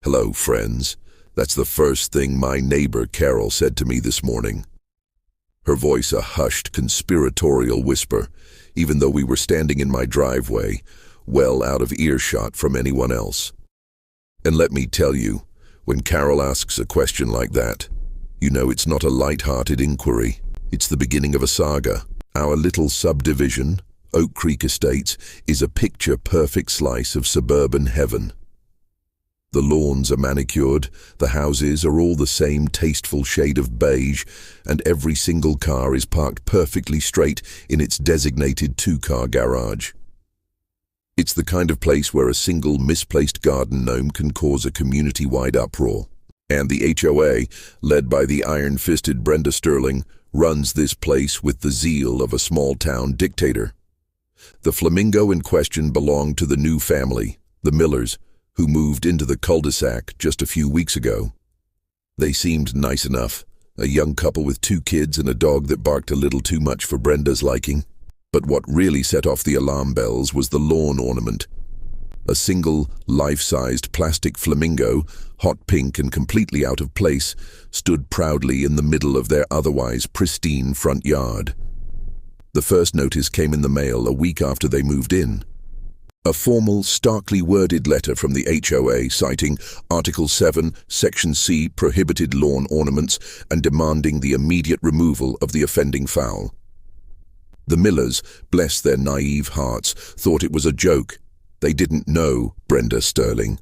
Hello, friends. That's the first thing my neighbor Carol said to me this morning. Her voice a hushed, conspiratorial whisper, even though we were standing in my driveway, well out of earshot from anyone else. And let me tell you, when Carol asks a question like that, you know it's not a light-hearted inquiry. It's the beginning of a saga. Our little subdivision, Oak Creek Estates, is a picture-perfect slice of suburban heaven. The lawns are manicured, the houses are all the same tasteful shade of beige, and every single car is parked perfectly straight in its designated two-car garage. It's the kind of place where a single misplaced garden gnome can cause a community-wide uproar. And the HOA, led by the iron-fisted Brenda Sterling, runs this place with the zeal of a small-town dictator. The Flamingo in question belonged to the new family, the Millers, who moved into the cul-de-sac just a few weeks ago. They seemed nice enough, a young couple with 2 kids and a dog that barked a little too much for Brenda's liking. But what really set off the alarm bells was the lawn ornament. A single, life-sized plastic flamingo, hot pink and completely out of place, stood proudly in the middle of their otherwise pristine front yard. The first notice came in the mail a week after they moved in. A formal, starkly worded letter from the HOA citing Article 7, Section C, prohibited lawn ornaments, and demanding the immediate removal of the offending fowl. The Millers, bless their naive hearts, thought it was a joke. They didn't know Brenda Sterling.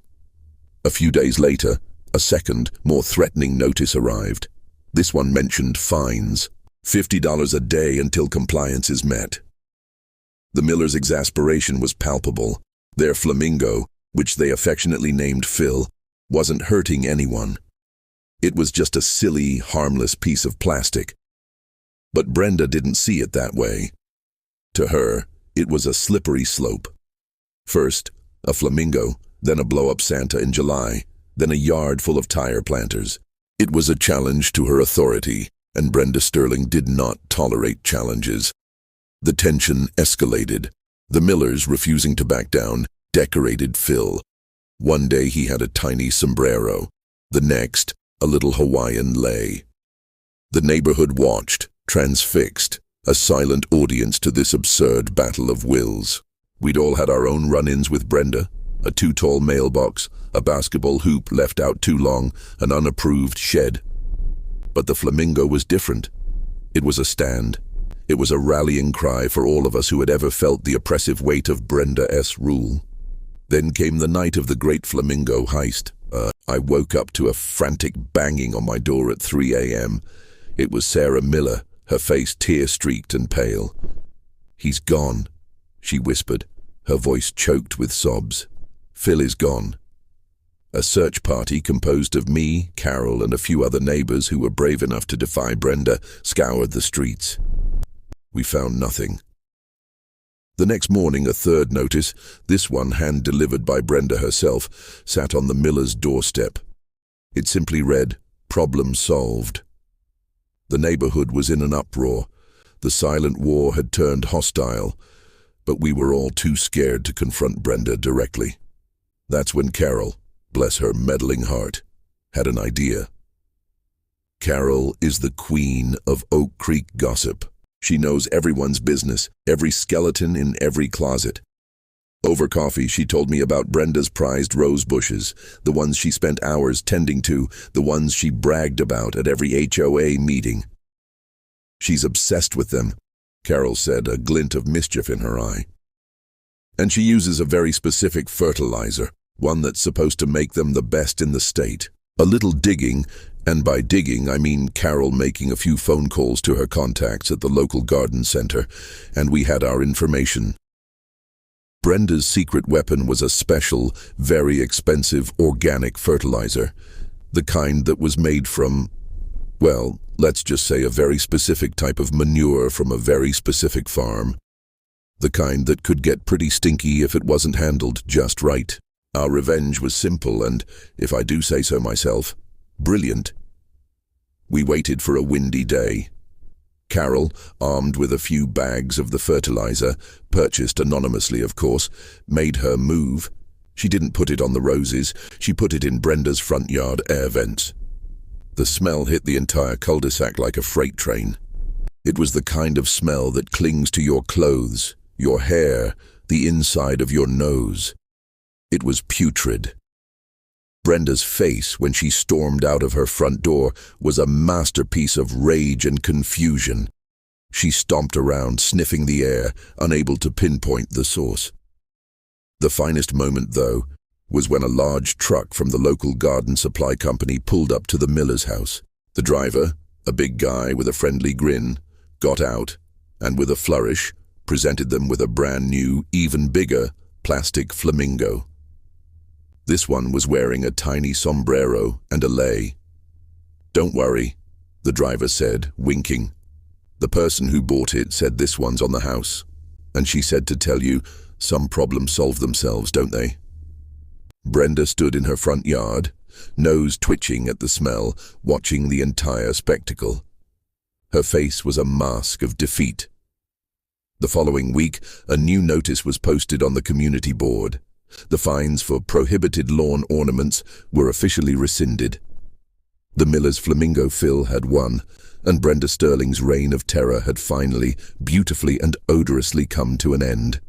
A few days later, a second, more threatening notice arrived. This one mentioned fines, $50 a day until compliance is met. The Millers' exasperation was palpable. Their Flamingo, which they affectionately named Phil, wasn't hurting anyone. It was just a silly, harmless piece of plastic. But Brenda didn't see it that way. To her, it was a slippery slope. First, a flamingo, then a blow-up Santa in July, then a yard full of tire planters. It was a challenge to her authority, and Brenda Sterling did not tolerate challenges. The tension escalated. The Millers, refusing to back down, decorated Phil. One day he had a tiny sombrero. The next, a little Hawaiian lei. The neighborhood watched, transfixed, a silent audience to this absurd battle of wills. We'd all had our own run-ins with Brenda, a too-tall mailbox, a basketball hoop left out too long, an unapproved shed. But the Flamingo was different. It was a stand. It was a rallying cry for all of us who had ever felt the oppressive weight of Brenda-s rule. Then came the night of the great Flamingo heist. I woke up to a frantic banging on my door at 3 a.m. It was Sarah Miller, her face tear-streaked and pale. "He's gone," she whispered, her voice choked with sobs. "Phil is gone." A search party composed of me, Carol, and a few other neighbors who were brave enough to defy Brenda scoured the streets. We found nothing. The next morning, a third notice, this one hand-delivered by Brenda herself, sat on the Miller's doorstep. It simply read, "Problem solved." The neighborhood was in an uproar. The silent war had turned hostile, but we were all too scared to confront Brenda directly. That's when Carol, bless her meddling heart, had an idea. Carol is the queen of Oak Creek gossip. She knows everyone's business, every skeleton in every closet. Over coffee, she told me about Brenda's prized rose bushes, the ones she spent hours tending to, the ones she bragged about at every HOA meeting. "She's obsessed with them," Carol said, a glint of mischief in her eye. "And she uses a very specific fertilizer, one that's supposed to make them the best in the state." A little digging, and by digging I mean Carol making a few phone calls to her contacts at the local garden center, and we had our information. Brenda's secret weapon was a special, very expensive organic fertilizer, the kind that was made from, well, let's just say a very specific type of manure from a very specific farm. The kind that could get pretty stinky if it wasn't handled just right. Our revenge was simple and, if I do say so myself, brilliant. We waited for a windy day. Carol, armed with a few bags of the fertilizer, purchased anonymously of course, made her move. She didn't put it on the roses, she put it in Brenda's front yard air vents. The smell hit the entire cul-de-sac like a freight train. It was the kind of smell that clings to your clothes, your hair, the inside of your nose. It was putrid. Brenda's face, when she stormed out of her front door, was a masterpiece of rage and confusion. She stomped around, sniffing the air, unable to pinpoint the source. The finest moment, though, was when a large truck from the local garden supply company pulled up to the miller's house. The driver, a big guy with a friendly grin, got out and with a flourish presented them with a brand new, even bigger, plastic Flamingo. This one was wearing a tiny sombrero and a lei. "Don't worry," the driver said, winking. "The person who bought it said this one's on the house, and she said to tell you, some problems solve themselves, don't they?" Brenda stood in her front yard, nose twitching at the smell, watching the entire spectacle. Her face was a mask of defeat. The following week, a new notice was posted on the community board. The fines for prohibited lawn ornaments were officially rescinded. The miller's Flamingo Phil had won, and Brenda Sterling's reign of terror had finally, beautifully and odorously come to an end.